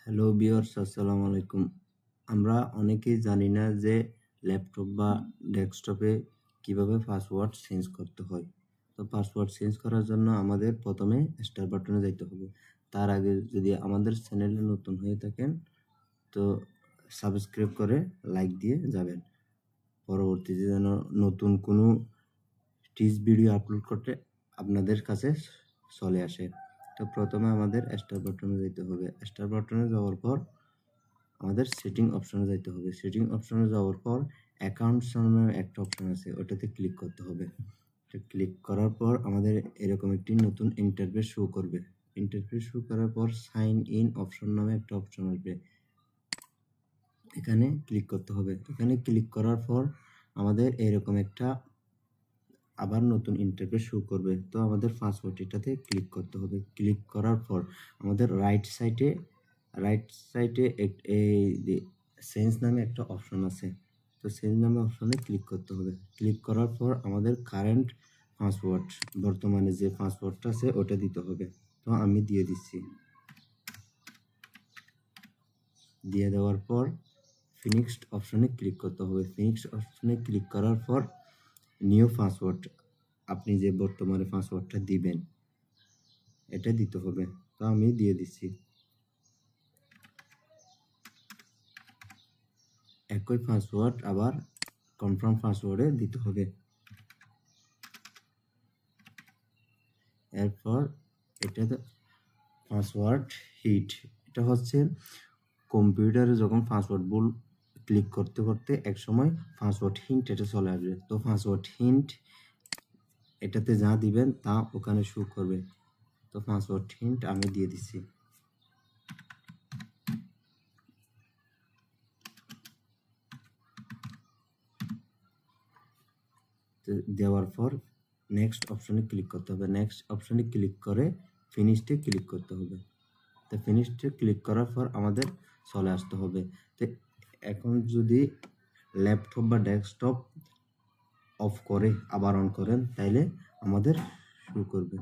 Hello viewers, আসসালামু আলাইকুম। আমরা অনেকেই জানি না যে ল্যাপটপ বা ডেস্কটপে কিভাবে পাসওয়ার্ড চেঞ্জ করতে হয়। তো পাসওয়ার্ড চেঞ্জ করার জন্য আমাদের প্রথমে স্টার বাটনে যাইতে হবে। তার আগে যদি আমাদের চ্যানেলে নতুন হয়ে থাকেন তো সাবস্ক্রাইব করে লাইক দিয়ে যাবেন। পরবর্তীতে যেন নতুন কোনো টিপস ভিডিও আপলোড করতে আপনাদের কাছে চলে আসে। তো প্রথমে আমাদের স্টার বাটনে যেতে হবে। স্টার বাটনে যাওয়ার পর আমাদের সেটিং অপশনে যাইতে হবে। সেটিং অপশনে যাওয়ার পর অ্যাকাউন্টস নামে একটা অপশন আছে, ওটাতে ক্লিক করতে হবে। ক্লিক করার পর আমাদের এরকম একটি নতুন ইন্টারফেস শো করবে। ইন্টারফেস শো করার পর সাইন ইন অপশন নামে একটা অপশন আসবে, এখানে ক্লিক করতে হবে। এখানে ক্লিক করার পর আমাদের এরকম একটা আবার নতুন ইন্টারফেস শো করবে। তো আমাদের পাসওয়ার্ড এটাতে ক্লিক করতে হবে। ক্লিক করার পর আমাদের রাইট সাইডে এই চেঞ্জ নামে একটা অপশন আছে। তো চেঞ্জ নামে অপশনে ক্লিক করতে হবে। ক্লিক করার পর আমাদের কারেন্ট পাসওয়ার্ড, বর্তমানে যে পাসওয়ার্ডটা আছে ওটা দিতে হবে। তো আমি দিয়ে দিচ্ছি। দিয়ে দেওয়ার পর ফিনিশড অপশনে ক্লিক করতে হবে। ফিনিশড অপশনে ক্লিক করার পর নিউ পাসওয়ার্ড, আপনি যে বর্তমানে পাসওয়ার্ডটা দিবেন এটা দিতে হবে। তো আমি দিয়ে দিচ্ছি। একই পাসওয়ার্ড আবার কনফার্ম পাসওয়ার্ডে দিতে হবে। এরপর এটা পাসওয়ার্ড হিট, এটা হচ্ছে কম্পিউটারে যখন পাসওয়ার্ড ভুল ক্লিক করতে করতে একসময় পাসওয়ার্ড হিন্ট এটা চলে আসবে। তো পাসওয়ার্ড হিন্ট এটাতে যা দিবেন তা ওখানে শো করবে। তো পাসওয়ার্ড হিন্ট আমি দিয়ে দিচ্ছি। দেওয়ার পর নেক্সট অপশনে ক্লিক করতে হবে। নেক্সট অপশনে ক্লিক করে ফিনিশডে ক্লিক করতে হবে। তো ফিনিশডে ক্লিক করার পর আমাদের চলে আসতে হবে। তো এখন যদি ল্যাপটপ বা ডেস্কটপ অফ করে আবার অন করেন তাইলে আমাদের শো করবে।